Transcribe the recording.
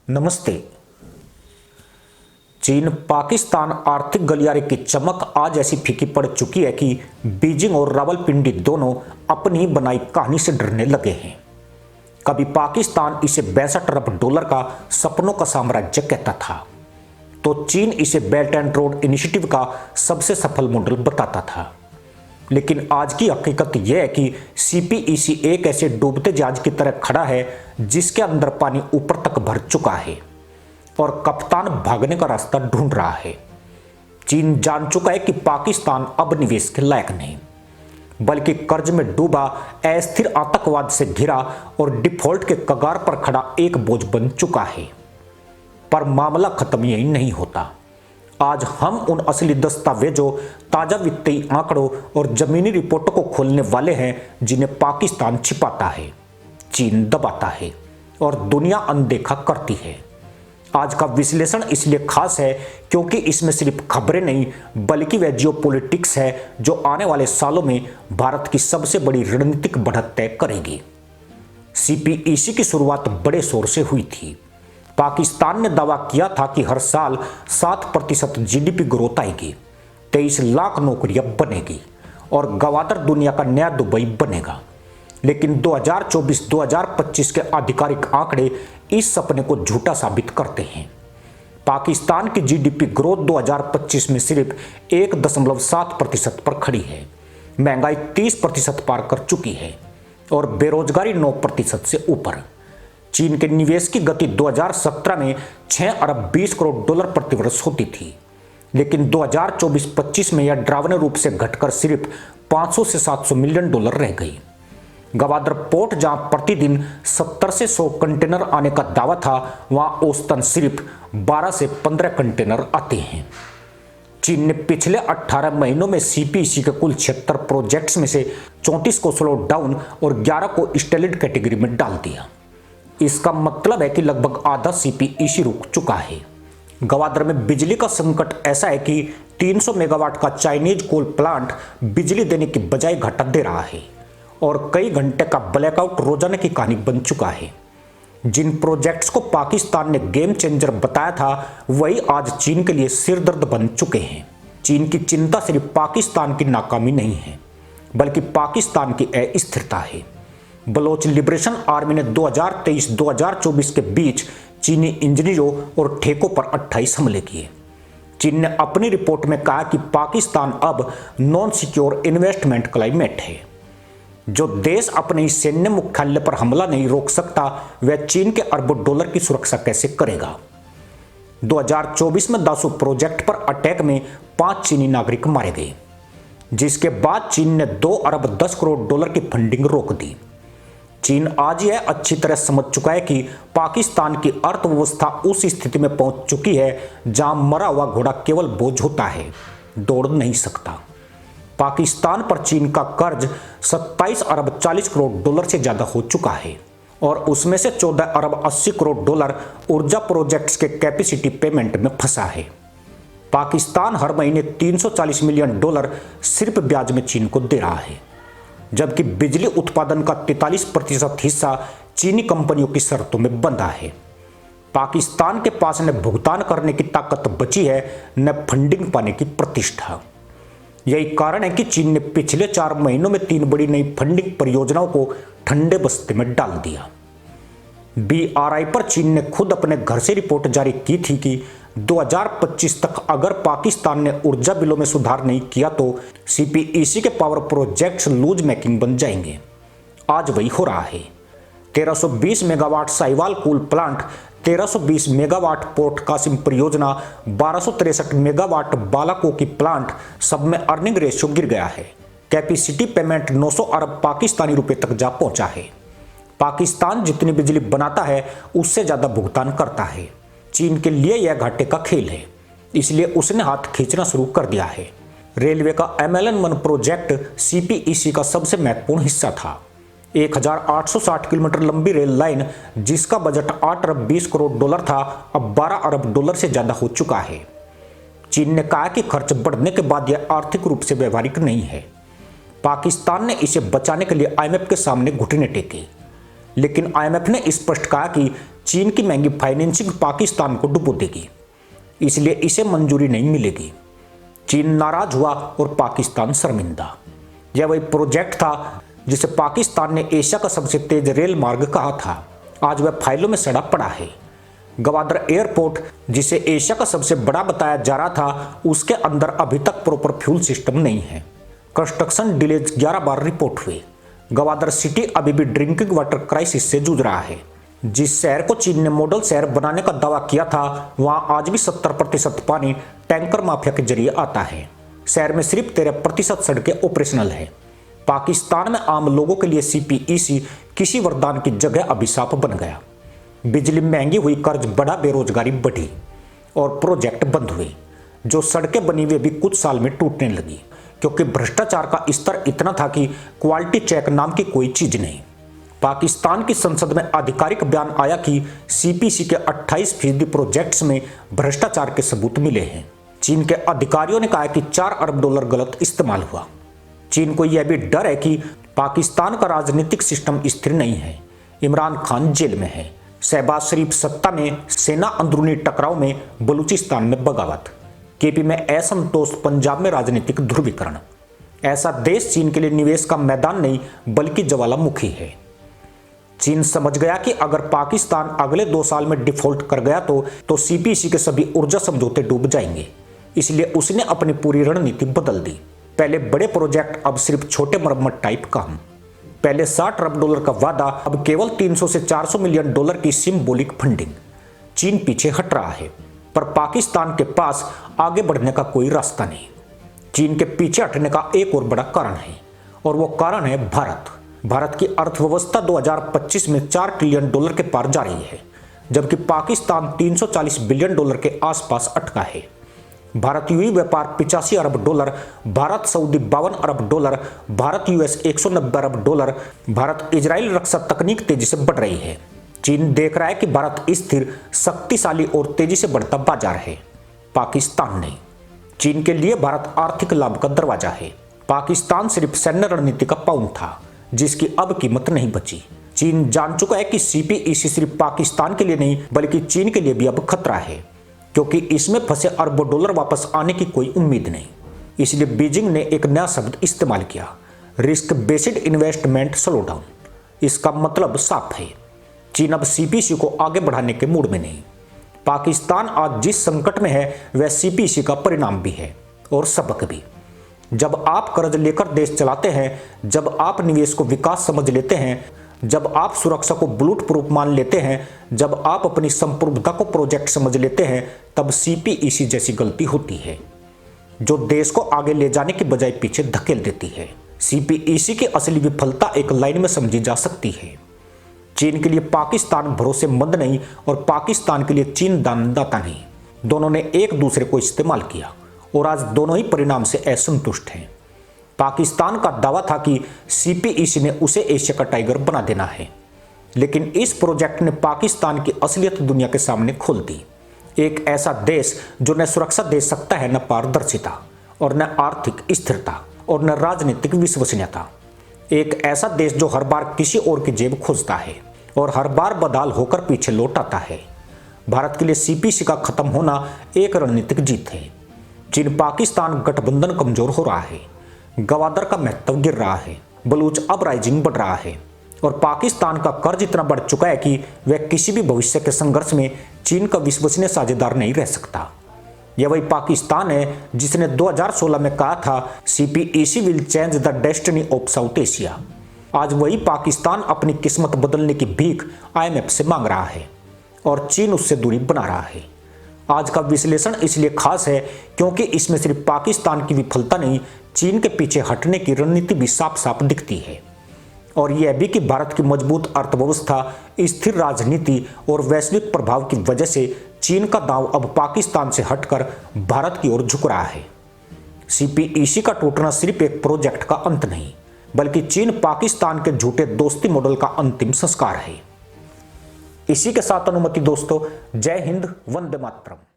नमस्ते। चीन पाकिस्तान आर्थिक गलियारे की चमक आज ऐसी फीकी पड़ चुकी है कि बीजिंग और रावलपिंडी दोनों अपनी बनाई कहानी से डरने लगे हैं। कभी पाकिस्तान इसे 62 अरब डॉलर का सपनों का साम्राज्य कहता था, तो चीन इसे बेल्ट एंड रोड इनिशिएटिव का सबसे सफल मॉडल बताता था। लेकिन आज की हकीकत यह है कि सीपीईसी एक ऐसे डूबते जहाज की तरह खड़ा है जिसके अंदर पानी ऊपर तक भर चुका है और कप्तान भागने का रास्ता ढूंढ रहा है। चीन जान चुका है कि पाकिस्तान अब निवेश के लायक नहीं, बल्कि कर्ज में डूबा, अस्थिर आतंकवाद से घिरा और डिफॉल्ट के कगार पर खड़ा एक बोझ बन चुका है। पर मामला खत्म यही नहीं होता। आज हम उन असली दस्तावेजों, ताजा वित्तीय आंकड़ों और जमीनी रिपोर्टों को खोलने वाले हैं जिन्हें पाकिस्तान छिपाता है, चीन दबाता है और दुनिया अनदेखा करती है। आज का विश्लेषण इसलिए खास है क्योंकि इसमें सिर्फ खबरें नहीं, बल्कि वह जियोपॉलिटिक्स है जो आने वाले सालों में भारत की सबसे बड़ी रणनीतिक बढ़त तय करेगी। सीपीईसी की शुरुआत बड़े शोर से हुई थी। पाकिस्तान ने दावा किया था कि हर साल 7% जीडीपी ग्रोथ आएगी, 23 लाख नौकरियां बनेगी और गवादर दुनिया का नया दुबई बनेगा। लेकिन 2024-2025 के आधिकारिक आंकड़े इस सपने को झूठा साबित करते हैं। पाकिस्तान की जीडीपी ग्रोथ 2025 में सिर्फ 1.7% पर खड़ी है। महंगाई 30% पार कर चुकी है और बेरोजगारी 9% से ऊपर। चीन के निवेश की गति 2017 में 6 अरब 20 करोड़ डॉलर प्रति वर्ष होती थी, लेकिन 2024-25 में यह डरावने रूप से घटकर सिर्फ 500 से 700 मिलियन डॉलर रह गई। गवादर पोर्ट, जहां प्रतिदिन 70 से 100 कंटेनर आने का दावा था, वहां औसतन सिर्फ 12 से 15 कंटेनर आते हैं। चीन ने पिछले 18 महीनों में सीपीईसी के कुल 76 प्रोजेक्ट्स में से 34 को स्लो डाउन और 11 को स्टेलिड कैटेगरी में डाल दिया। इसका मतलब है कि लगभग आधा सीपीईसी रुक चुका है। गवादर में बिजली का संकट ऐसा है कि 300 मेगावाट का चाइनीज कोल प्लांट बिजली देने की बजाय घाटा दे रहा है और कई घंटे का ब्लैकआउट रोजाना की कहानी बन चुका है। जिन प्रोजेक्ट्स को पाकिस्तान ने गेम चेंजर बताया था, वही आज चीन के लिए सिरदर्द बन चुके हैं। चीन की चिंता सिर्फ पाकिस्तान की नाकामी नहीं है, बल्कि पाकिस्तान की अस्थिरता है। बलोच लिबरेशन आर्मी ने 2023-2024 के बीच चीनी इंजीनियरों और ठेकों पर 28 हमले किए। चीन ने अपनी रिपोर्ट में कहा कि पाकिस्तान अब नॉन सिक्योर इन्वेस्टमेंट क्लाइमेट है। जो देश अपने सैन्य मुख्यालय पर हमला नहीं रोक सकता, वह चीन के अरबों डॉलर की सुरक्षा कैसे करेगा। 2024 में दासू प्रोजेक्ट पर अटैक में 5 चीनी नागरिक मारे गए, जिसके बाद चीन ने 2 अरब 10 करोड़ डॉलर की फंडिंग रोक दी। चीन आज यह अच्छी तरह समझ चुका है कि पाकिस्तान की अर्थव्यवस्था उस स्थिति में पहुंच चुकी है जहां मरा हुआ घोड़ा केवल बोझ होता है, दौड़ नहीं सकता। पाकिस्तान पर चीन का कर्ज 27 अरब 40 करोड़ डॉलर से ज्यादा हो चुका है और उसमें से 14 अरब 80 करोड़ डॉलर ऊर्जा प्रोजेक्ट्स के कैपेसिटी पेमेंट में फंसा है। पाकिस्तान हर महीने 340 मिलियन डॉलर सिर्फ ब्याज में चीन को दे रहा है, जबकि बिजली उत्पादन का 43% हिस्सा चीनी कंपनियों की शर्तों में बंधा है। पाकिस्तान के पास न भुगतान करने की ताकत बची है, न फंडिंग पाने की प्रतिष्ठा। यही कारण है कि चीन ने पिछले 4 महीनों में 3 बड़ी नई फंडिंग परियोजनाओं को ठंडे बस्ते में डाल दिया। बीआरआई पर चीन ने खुद अपने घर से रिपोर्ट जारी की थी कि 2025 तक अगर पाकिस्तान ने ऊर्जा बिलों में सुधार नहीं किया तो सीपीईसी के पावर प्रोजेक्ट्स लूज मेकिंग बन जाएंगे। आज वही हो रहा है। 1320 megawatt Sahiwal coal plant, 1320 megawatt port Qasim परियोजना, 1263 मेगावाट बालाकोकी प्लांट, सब में अर्निंग रेशियो गिर गया है। कैपेसिटी पेमेंट 900 अरब पाकिस्तानी रुपए तक जा पहुंचा है। पाकिस्तान जितनी बिजली बनाता है उससे ज्यादा भुगतान करता है। चीन के लिए यह घाटे का खेल है, इसलिए उसने हाथ खींचना शुरू कर दिया है। रेलवे का MLN-1 प्रोजेक्ट सीपीईसी का सबसे महत्वपूर्ण हिस्सा था। 1860 किलोमीटर लंबी रेल लाइन, जिसका बजट 8 अरब 20 करोड़ डॉलर था, अब 12 अरब डॉलर से ज्यादा हो चुका है। चीन ने कहा कि खर्च बढ़ने के बाद यह आर्थिक रूप से व्यवहारिक नहीं है। पाकिस्तान ने इसे बचाने के लिए IMF के सामने घुटने टेके, लेकिन IMF ने स्पष्ट कहा कि चीन की महंगी फाइनेंसिंग पाकिस्तान को डुबो देगी, इसलिए इसे मंजूरी नहीं मिलेगी। चीन नाराज हुआ और पाकिस्तान शर्मिंदा। यह वही प्रोजेक्ट था जिसे पाकिस्तान ने एशिया का सबसे तेज रेल मार्ग कहा था, आज वह फाइलों में सड़ा पड़ा है। गवादर एयरपोर्ट, जिसे एशिया का सबसे बड़ा बताया जा रहा था, उसके अंदर अभी तक प्रॉपर फ्यूल सिस्टम नहीं है। कंस्ट्रक्शन डिलेज 11 बार रिपोर्ट हुए। गवादर सिटी अभी भी ड्रिंकिंग वाटर क्राइसिस से जूझ रहा है। जिस शहर को चीन ने मॉडल शहर बनाने का दावा किया था, वहां आज भी 70% पानी टैंकर माफिया के जरिए आता है। शहर में सिर्फ 13% सड़कें ऑपरेशनल है। पाकिस्तान में आम लोगों के लिए CPEC किसी वरदान की जगह अभिशाप बन गया। बिजली महंगी हुई, कर्ज बढ़ा, बेरोजगारी बढ़ी और प्रोजेक्ट बंद हुए। जो सड़कें बनी हुई भी कुछ साल में टूटने लगी, क्योंकि भ्रष्टाचार का स्तर इतना था कि क्वालिटी चेक नाम की कोई चीज नहीं। पाकिस्तान की संसद में आधिकारिक बयान आया कि CPC के 28% प्रोजेक्ट्स में भ्रष्टाचार के सबूत मिले हैं। चीन के अधिकारियों ने कहा कि $4 अरब गलत इस्तेमाल हुआ। चीन को यह भी डर है कि पाकिस्तान का राजनीतिक सिस्टम स्थिर नहीं है। इमरान खान जेल में है, शहबाज शरीफ सत्ता में, सेना अंदरूनी टकराव में, बलूचिस्तान में बगावत, KP में असंतोष, पंजाब में राजनीतिक ध्रुवीकरण। ऐसा देश चीन के लिए निवेश का मैदान नहीं बल्कि ज्वालामुखी है। चीन समझ गया कि अगर पाकिस्तान अगले 2 साल में डिफॉल्ट कर गया तो CPC के सभी ऊर्जा समझौते डूब जाएंगे। इसलिए उसने अपनी पूरी रणनीति बदल दी। पहले बड़े प्रोजेक्ट, अब सिर्फ छोटे मरम्मत टाइप काम। पहले $60 अरब का वादा, अब केवल $300 से $400 मिलियन की सिंबॉलिक फंडिंग। चीन पीछे हट रहा है, पर पाकिस्तान के पास आगे बढ़ने का कोई रास्ता नहीं। चीन के पीछे हटने का एक और बड़ा कारण है, और वो कारण है भारत। भारत की अर्थव्यवस्था 2025 में $4 ट्रिलियन के पार जा रही है, जबकि पाकिस्तान $340 बिलियन के आसपास अटका है। भारत यूएई व्यापार $85 अरब, भारत सऊदी $52 अरब, भारत US $190 अरब, भारत इजराइल रक्षा तकनीक तेजी से बढ़ रही है। चीन देख रहा है कि भारत स्थिर, शक्तिशाली और तेजी से बढ़ता बाजार है, पाकिस्तान नहीं। चीन के लिए भारत आर्थिक लाभ का दरवाजा है। पाकिस्तान सिर्फ सैन्य रणनीति का पाउंड था, जिसकी अब कीमत नहीं बची। चीन जान चुका है कि CPEC सिर्फ पाकिस्तान के लिए नहीं बल्कि चीन के लिए भी अब खतरा है, क्योंकि इसमें फंसे अरबों डॉलर वापस आने की कोई उम्मीद नहीं। इसलिए बीजिंग ने एक नया शब्द इस्तेमाल किया, रिस्क बेस्ड इन्वेस्टमेंट स्लोडाउन। इसका मतलब साफ है, चीन अब CPC को आगे बढ़ाने के मूड में नहीं। पाकिस्तान आज जिस संकट में है वह CPC का परिणाम भी है और सबक भी। जब आप कर्ज लेकर देश चलाते हैं, जब आप निवेश को विकास समझ लेते हैं, जब आप सुरक्षा को बुलेट प्रूफ मान लेते हैं, जब आप अपनी संप्रभुता को प्रोजेक्ट समझ लेते हैं, तब CPEC जैसी गलती होती है, जो देश को आगे ले जाने की बजाय पीछे धकेल देती है। CPEC की असली विफलता एक लाइन में समझी जा सकती है, चीन के लिए पाकिस्तान भरोसेमंद नहीं और पाकिस्तान के लिए चीन दानदाता नहीं। दोनों ने एक दूसरे को इस्तेमाल किया और आज दोनों ही परिणाम से असंतुष्ट हैं। पाकिस्तान का दावा था कि CPEC ने उसे एशिया का टाइगर बना देना है, लेकिन इस प्रोजेक्ट ने पाकिस्तान की असलियत दुनिया के सामने खोल दी। एक ऐसा देश जो न सुरक्षा दे सकता है, न पारदर्शिता, और न आर्थिक स्थिरता, और न राजनीतिक विश्वसनीयता। एक ऐसा देश जो हर बार किसी और की जेब खोजता है और हर बार बदहाल होकर पीछे लौट आता है। भारत के लिए CPEC का खत्म होना एक रणनीतिक जीत है। चीन पाकिस्तान गठबंधन कमजोर हो रहा है, गवादर का महत्व गिर रहा है, बलूच अब राइजिंग बढ़ रहा है, और पाकिस्तान का कर्ज इतना बढ़ चुका है कि वह किसी भी भविष्य के संघर्ष में चीन का विश्वसनीय साझेदार नहीं रह सकता। यह वही पाकिस्तान है जिसने 2016 में कहा था CPEC will change the destiny of south Asia. आज वही पाकिस्तान अपनी किस्मत बदलने की भीख IMF से मांग रहा है और चीन उससे दूरी बना रहा है। आज का विश्लेषण इसलिए खास है क्योंकि इसमें सिर्फ पाकिस्तान की विफलता नहीं, चीन के पीछे हटने की रणनीति भी साफ साफ दिखती है, और यह भी कि भारत की मजबूत अर्थव्यवस्था, स्थिर राजनीति और वैश्विक प्रभाव की वजह से चीन का दांव अब पाकिस्तान से हटकर भारत की ओर झुक रहा है। CPEC का टूटना सिर्फ एक प्रोजेक्ट का अंत नहीं, बल्कि चीन पाकिस्तान के झूठे दोस्ती मॉडल का अंतिम संस्कार है। इसी के साथ अनुमति दोस्तों, जय हिंद, वंदे मातरम।